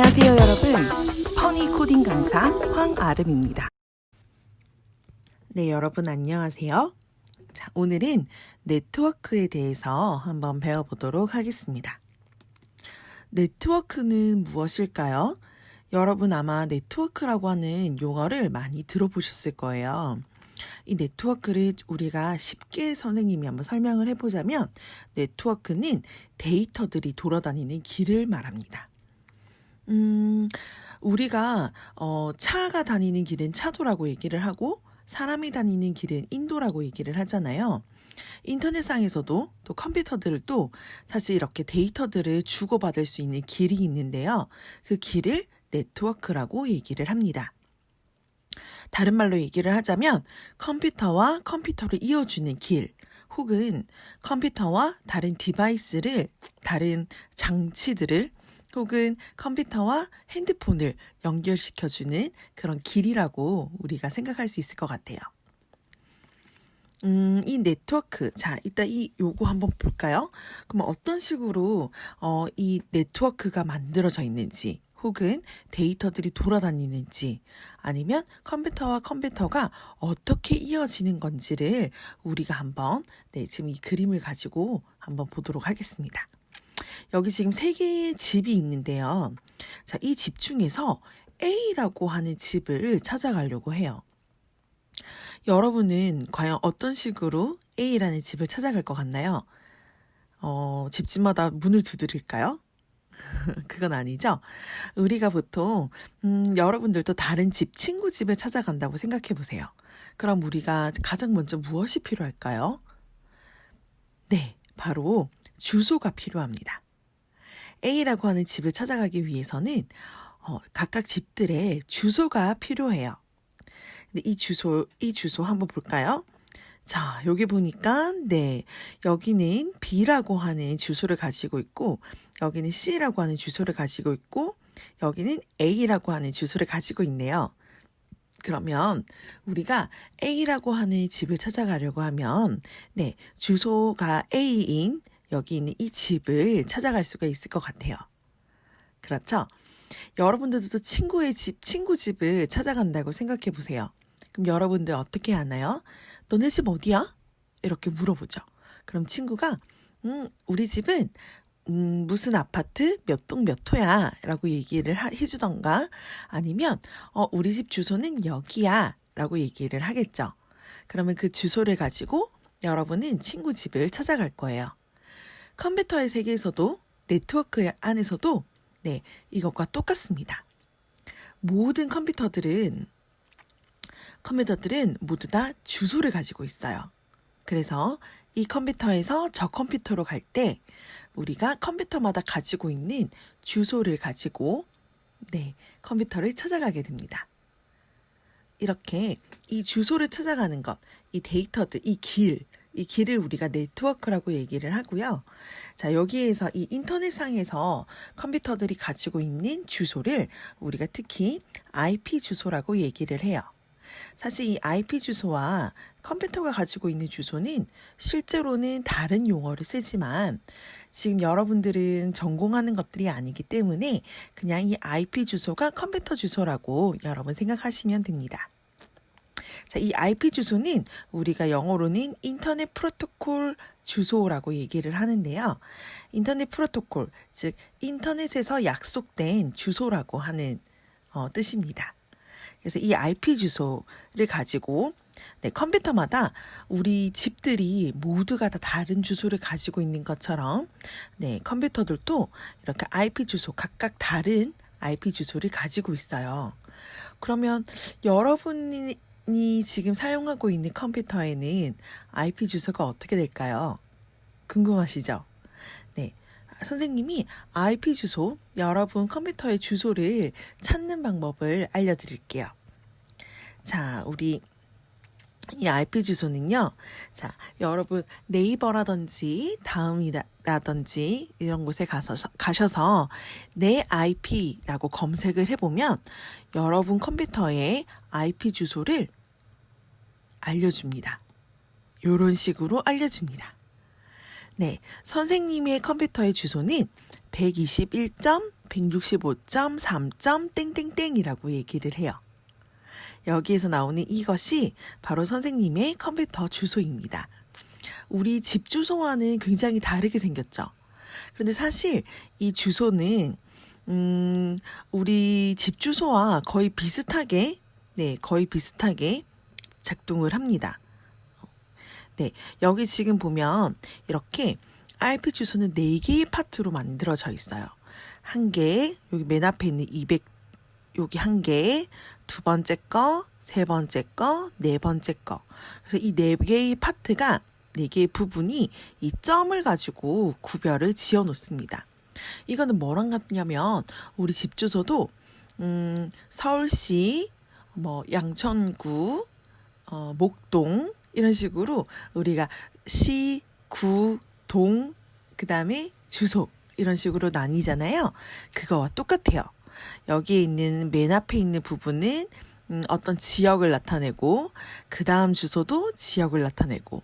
안녕하세요 여러분, 퍼니 코딩 강사 황아름입니다. 네, 여러분 안녕하세요. 자, 오늘은 네트워크에 대해서 한번 배워보도록 하겠습니다. 네트워크는 무엇일까요? 여러분 아마 네트워크라고 하는 용어를 많이 들어보셨을 거예요. 이 네트워크를 우리가 쉽게 선생님이 한번 설명을 해보자면, 네트워크는 데이터들이 돌아다니는 길을 말합니다. 우리가 차가 다니는 길은 차도라고 얘기를 하고, 사람이 다니는 길은 인도라고 얘기를 하잖아요. 인터넷상에서도 또 컴퓨터들도 사실 이렇게 데이터들을 주고받을 수 있는 길이 있는데요. 그 길을 네트워크라고 얘기를 합니다. 다른 말로 얘기를 하자면 컴퓨터와 컴퓨터를 이어주는 길, 혹은 컴퓨터와 다른 디바이스를, 다른 장치들을, 혹은 컴퓨터와 핸드폰을 연결시켜주는 그런 길이라고 우리가 생각할 수 있을 것 같아요. 이 네트워크, 자, 이따 요거 한번 볼까요? 그럼 어떤 식으로 이 네트워크가 만들어져 있는지, 혹은 데이터들이 돌아다니는지, 아니면 컴퓨터와 컴퓨터가 어떻게 이어지는 건지를 우리가 한번, 지금 이 그림을 가지고 한번 보도록 하겠습니다. 여기 지금 3개의 집이 있는데요. 자, 이 집 중에서 A라고 하는 집을 찾아가려고 해요. 여러분은 과연 어떤 식으로 A라는 집을 찾아갈 것 같나요? 집집마다 문을 두드릴까요? 그건 아니죠. 우리가 보통 여러분들도 다른 집, 친구 집을 찾아간다고 생각해 보세요. 그럼 우리가 가장 먼저 무엇이 필요할까요? 네, 바로 주소가 필요합니다. A라고 하는 집을 찾아가기 위해서는 각각 집들의 주소가 필요해요. 근데 이 주소 한번 볼까요? 자, 여기 보니까 여기는 B라고 하는 주소를 가지고 있고, 여기는 C라고 하는 주소를 가지고 있고, 여기는 A라고 하는 주소를 가지고 있네요. 그러면 우리가 A라고 하는 집을 찾아가려고 하면 주소가 A인 여기 있는 이 집을 찾아갈 수가 있을 것 같아요. 그렇죠? 여러분들도 친구 집을 찾아간다고 생각해 보세요. 그럼 여러분들 어떻게 하나요? 너네 집 어디야? 이렇게 물어보죠. 그럼 친구가 우리 집은 무슨 아파트 몇 동 몇 호야 라고 얘기를 해주던가, 아니면 우리 집 주소는 여기야 라고 얘기를 하겠죠. 그러면 그 주소를 가지고 여러분은 친구 집을 찾아갈 거예요. 컴퓨터의 세계에서도, 네트워크 안에서도 이것과 똑같습니다. 모든 컴퓨터들은 모두 다 주소를 가지고 있어요. 그래서 이 컴퓨터에서 저 컴퓨터로 갈 때 우리가 컴퓨터마다 가지고 있는 주소를 가지고 컴퓨터를 찾아가게 됩니다. 이렇게 이 주소를 찾아가는 것, 이 데이터들, 이 길을 우리가 네트워크라고 얘기를 하고요. 자, 여기에서 이 인터넷상에서 컴퓨터들이 가지고 있는 주소를 우리가 특히 IP 주소라고 얘기를 해요. 사실 이 IP 주소와 컴퓨터가 가지고 있는 주소는 실제로는 다른 용어를 쓰지만, 지금 여러분들은 전공하는 것들이 아니기 때문에 그냥 이 IP 주소가 컴퓨터 주소라고 여러분 생각하시면 됩니다. 자, 이 IP 주소는 우리가 영어로는 인터넷 프로토콜 주소라고 얘기를 하는데요. 인터넷 프로토콜, 즉 인터넷에서 약속된 주소라고 하는 뜻입니다. 그래서 이 IP 주소를 가지고 컴퓨터마다 우리 집들이 모두가 다 다른 주소를 가지고 있는 것처럼 컴퓨터들도 이렇게 IP 주소, 각각 다른 IP 주소를 가지고 있어요. 그러면 여러분이 지금 사용하고 있는 컴퓨터에는 IP 주소가 어떻게 될까요? 궁금하시죠? 선생님이 IP 주소, 여러분 컴퓨터의 주소를 찾는 방법을 알려드릴게요. 자, 우리 이 IP 주소는요. 자, 여러분 네이버라든지 다음이라든지 이런 곳에 가셔서 내 IP라고 검색을 해보면 여러분 컴퓨터의 IP 주소를 알려줍니다. 이런 식으로 알려줍니다. 선생님의 컴퓨터의 주소는 121. 165.3. 땡땡땡이라고 얘기를 해요. 여기에서 나오는 이것이 바로 선생님의 컴퓨터 주소입니다. 우리 집 주소와는 굉장히 다르게 생겼죠. 그런데 사실 이 주소는 우리 집 주소와 거의 비슷하게 작동을 합니다. 네, 여기 지금 보면 이렇게 IP 주소는 4개의 파트로 만들어져 있어요. 한 개, 여기 맨 앞에 있는 200, 여기 한 개, 두 번째 거, 세 번째 거, 네 번째 거. 그래서 이 4개의 파트가 4개의 부분이 이 점을 가지고 구별을 지어 놓습니다. 이거는 뭐랑 같냐면 우리 집 주소도 서울시, 양천구, 목동 이런 식으로 우리가 시, 구, 동, 그 다음에 주소 이런 식으로 나뉘잖아요. 그거와 똑같아요. 여기에 있는 맨 앞에 있는 부분은 어떤 지역을 나타내고 그 다음 주소도 지역을 나타내고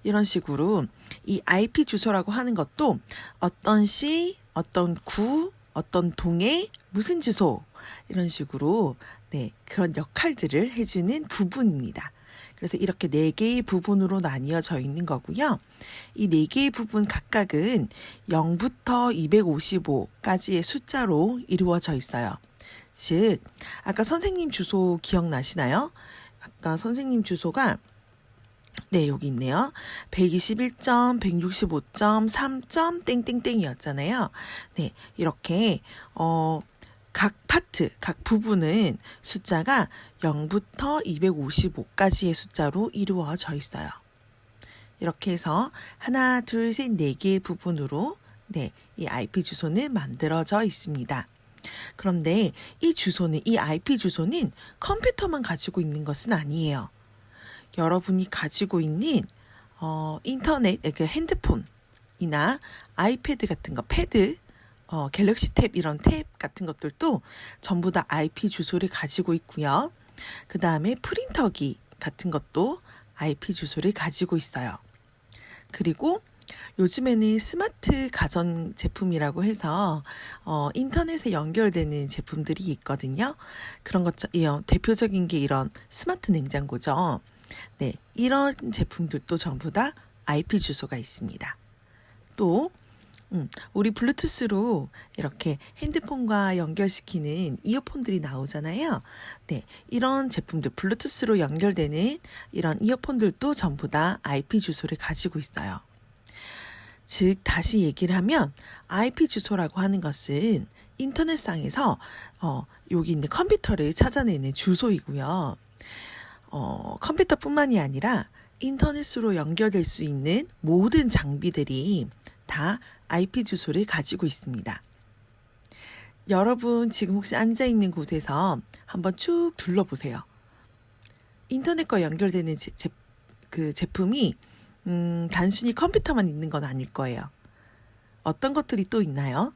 이런 식으로 이 IP 주소라고 하는 것도 어떤 시, 어떤 구, 어떤 동의 무슨 주소 이런 식으로 그런 역할들을 해주는 부분입니다. 그래서 이렇게 4개의 부분으로 나뉘어져 있는 거고요. 이 4개의 부분 각각은 0부터 255까지의 숫자로 이루어져 있어요. 즉, 아까 선생님 주소 기억나시나요? 아까 선생님 주소가 여기 있네요. 121점, 165.3. 땡땡땡이었잖아요. 네, 이렇게 각 파트, 각 부분은 숫자가 0부터 255까지의 숫자로 이루어져 있어요. 이렇게 해서 하나, 둘, 셋, 4개의 부분으로 이 IP 주소는 만들어져 있습니다. 그런데 이 IP 주소는 컴퓨터만 가지고 있는 것은 아니에요. 여러분이 가지고 있는 인터넷, 핸드폰이나 아이패드 같은 거, 패드, 갤럭시 탭 이런 탭 같은 것들도 전부 다 IP 주소를 가지고 있고요. 그 다음에 프린터기 같은 것도 IP 주소를 가지고 있어요. 그리고 요즘에는 스마트 가전 제품이라고 해서 인터넷에 연결되는 제품들이 있거든요. 그런 것 대표적인 게 이런 스마트 냉장고죠. 네, 이런 제품들도 전부 다 IP 주소가 있습니다. 또 우리 블루투스로 이렇게 핸드폰과 연결시키는 이어폰들이 나오잖아요. 네, 이런 제품들, 블루투스로 연결되는 이런 이어폰들도 전부 다 IP 주소를 가지고 있어요. 즉, 다시 얘기를 하면 IP 주소라고 하는 것은 인터넷상에서 여기 있는 컴퓨터를 찾아내는 주소이고요. 컴퓨터뿐만이 아니라 인터넷으로 연결될 수 있는 모든 장비들이 다 IP 주소를 가지고 있습니다. 여러분 지금 혹시 앉아있는 곳에서 한번 쭉 둘러보세요. 인터넷과 연결되는 그 제품이 단순히 컴퓨터만 있는 건 아닐 거예요. 어떤 것들이 또 있나요?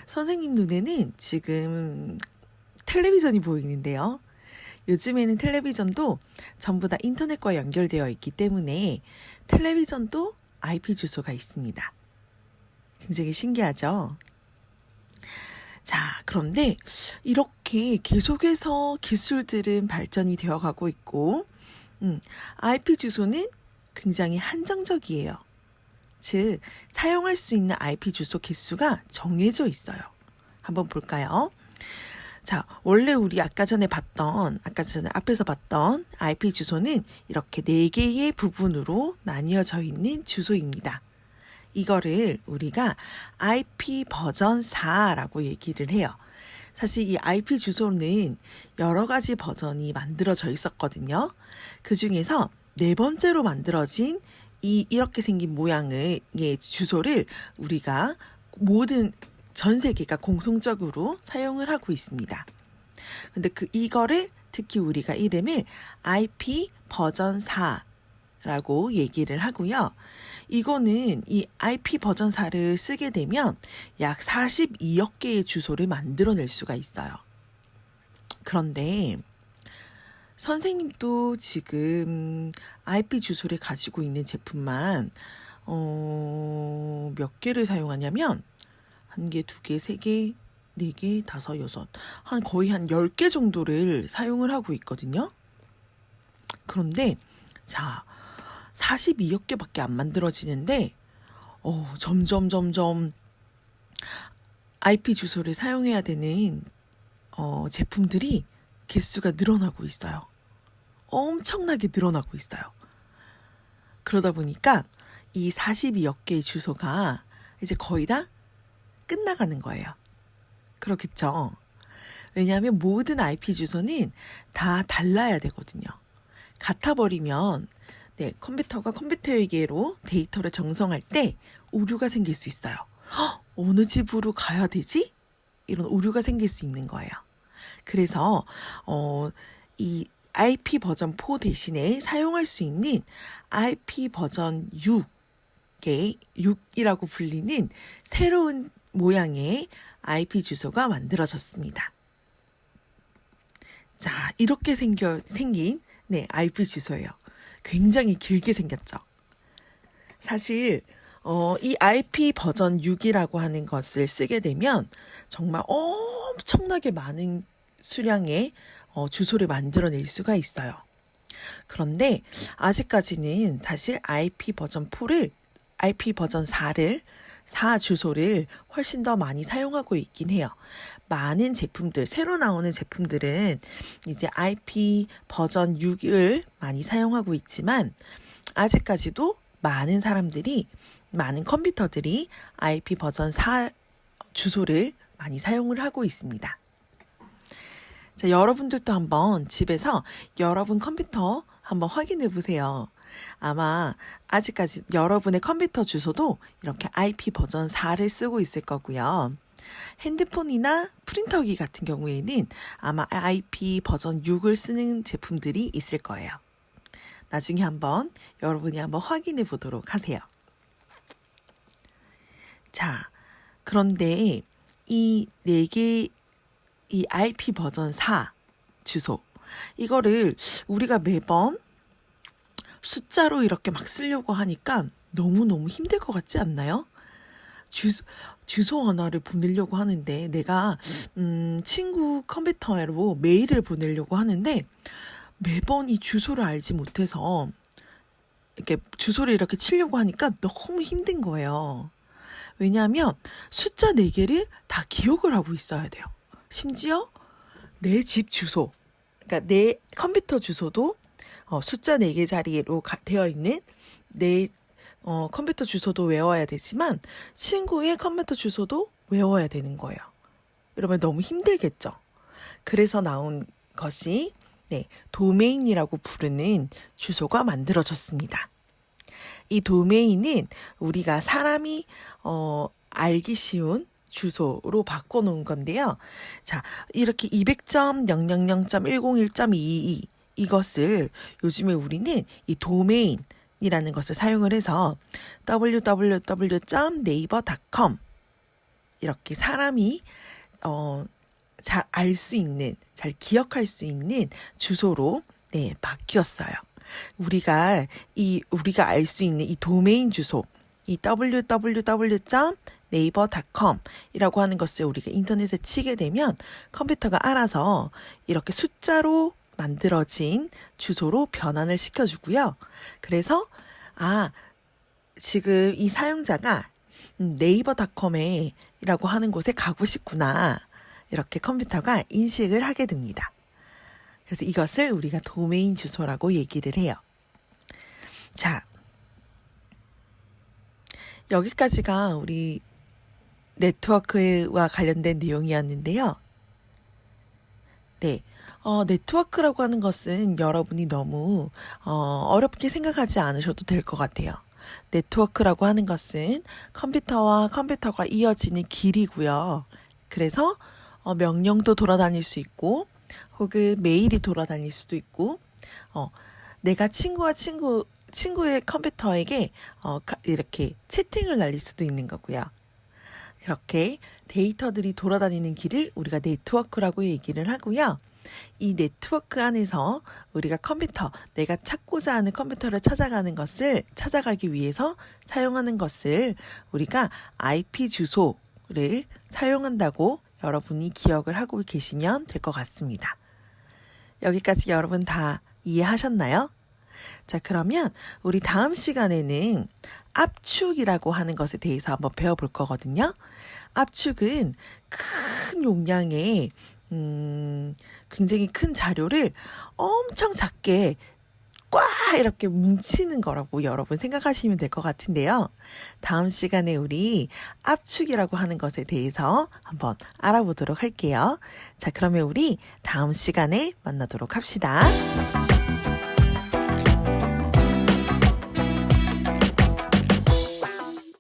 선생님 눈에는 지금 텔레비전이 보이는데요. 요즘에는 텔레비전도 전부 다 인터넷과 연결되어 있기 때문에 텔레비전도 IP 주소가 있습니다. 굉장히 신기하죠? 자, 그런데 이렇게 계속해서 기술들은 발전이 되어가고 있고 IP 주소는 굉장히 한정적이에요. 즉, 사용할 수 있는 IP 주소 개수가 정해져 있어요. 한번 볼까요? 자, 원래 우리 아까 전에 앞에서 봤던 IP 주소는 이렇게 4개의 부분으로 나뉘어져 있는 주소입니다. 이거를 우리가 IP 버전 4라고 얘기를 해요. 사실 이 IP 주소는 여러 가지 버전이 만들어져 있었거든요. 그 중에서 4번째로 만들어진 이렇게 생긴 모양의 주소를 우리가 전 세계가 공통적으로 사용을 하고 있습니다. 근데 이거를 특히 우리가 이름을 IP 버전 4라고 얘기를 하고요. 이거는 이 IP 버전 4를 쓰게 되면 약 42억 개의 주소를 만들어낼 수가 있어요. 그런데 선생님도 지금 IP 주소를 가지고 있는 제품만 몇 개를 사용하냐면 1개, 2개, 3개, 4개, 5, 6, 거의 한 10개 정도를 사용을 하고 있거든요. 그런데 자, 42억 개밖에 안 만들어지는데 점점 IP 주소를 사용해야 되는 제품들이 개수가 늘어나고 있어요. 엄청나게 늘어나고 있어요. 그러다 보니까 이 42억 개의 주소가 이제 거의 다 끝나가는 거예요. 그렇겠죠? 왜냐하면 모든 IP 주소는 다 달라야 되거든요. 같아버리면 컴퓨터가 컴퓨터에게로 데이터를 정성할 때 오류가 생길 수 있어요. 어느 집으로 가야 되지? 이런 오류가 생길 수 있는 거예요. 그래서 이 IP 버전 4 대신에 사용할 수 있는 IP 버전 6이라고 불리는 새로운 모양의 IP 주소가 만들어졌습니다. 자, 이렇게 생긴 IP 주소예요. 굉장히 길게 생겼죠. 사실 이 IP 버전 6이라고 하는 것을 쓰게 되면 정말 엄청나게 많은 수량의 주소를 만들어낼 수가 있어요. 그런데 아직까지는 사실 IP 버전 4를 4 주소를 훨씬 더 많이 사용하고 있긴 해요. 많은 제품들, 새로 나오는 제품들은 이제 IP 버전 6을 많이 사용하고 있지만 아직까지도 많은 컴퓨터들이 IP 버전 4 주소를 많이 사용을 하고 있습니다. 자, 여러분들도 한번 집에서 여러분 컴퓨터 한번 확인해 보세요. 아마 아직까지 여러분의 컴퓨터 주소도 이렇게 IP 버전 4를 쓰고 있을 거고요. 핸드폰이나 프린터기 같은 경우에는 아마 IP 버전 6을 쓰는 제품들이 있을 거예요. 나중에 여러분이 한번 확인해 보도록 하세요. 자, 그런데 이 4개, 이 IP 버전 4 주소, 이거를 우리가 매번 숫자로 이렇게 막 쓰려고 하니까 너무너무 힘들 것 같지 않나요? 주소 하나를 보내려고 하는데 내가 친구 컴퓨터로 메일을 보내려고 하는데 매번 이 주소를 알지 못해서 이렇게 주소를 이렇게 치려고 하니까 너무 힘든 거예요. 왜냐하면 숫자 4개를 다 기억을 하고 있어야 돼요. 심지어 내 집 주소, 그러니까 내 컴퓨터 주소도 숫자 4개 자리로 되어 있는 내 컴퓨터 주소도 외워야 되지만 친구의 컴퓨터 주소도 외워야 되는 거예요. 이러면 너무 힘들겠죠. 그래서 나온 것이 도메인이라고 부르는 주소가 만들어졌습니다. 이 도메인은 우리가 사람이 알기 쉬운 주소로 바꿔놓은 건데요. 자, 이렇게 200.000.101.222 이것을 요즘에 우리는 이 도메인이라는 것을 사용을 해서 www.naver.com 이렇게 사람이 잘 알 수 있는, 잘 기억할 수 있는 주소로 바뀌었어요. 우리가 알 수 있는 이 도메인 주소, 이 www.naver.com 이라고 하는 것을 우리가 인터넷에 치게 되면 컴퓨터가 알아서 이렇게 숫자로 만들어진 주소로 변환을 시켜주고요. 그래서 지금 이 사용자가 네이버닷컴이라고 하는 곳에 가고 싶구나. 이렇게 컴퓨터가 인식을 하게 됩니다. 그래서 이것을 우리가 도메인 주소라고 얘기를 해요. 자, 여기까지가 우리 네트워크와 관련된 내용이었는데요. 네트워크라고 하는 것은 여러분이 너무 어렵게 생각하지 않으셔도 될 것 같아요. 네트워크라고 하는 것은 컴퓨터와 컴퓨터가 이어지는 길이고요. 그래서 명령도 돌아다닐 수 있고 혹은 메일이 돌아다닐 수도 있고 내가 친구의 컴퓨터에게 이렇게 채팅을 날릴 수도 있는 거고요. 그렇게 데이터들이 돌아다니는 길을 우리가 네트워크라고 얘기를 하고요. 이 네트워크 안에서 우리가 내가 찾고자 하는 컴퓨터를 찾아가기 위해서 사용하는 것을 우리가 IP 주소를 사용한다고 여러분이 기억을 하고 계시면 될 것 같습니다. 여기까지 여러분 다 이해하셨나요? 자, 그러면 우리 다음 시간에는 압축이라고 하는 것에 대해서 한번 배워볼 거거든요. 압축은 큰 용량의 굉장히 큰 자료를 엄청 작게 꽉 이렇게 뭉치는 거라고 여러분 생각하시면 될 것 같은데요. 다음 시간에 우리 압축이라고 하는 것에 대해서 한번 알아보도록 할게요. 자, 그러면 우리 다음 시간에 만나도록 합시다.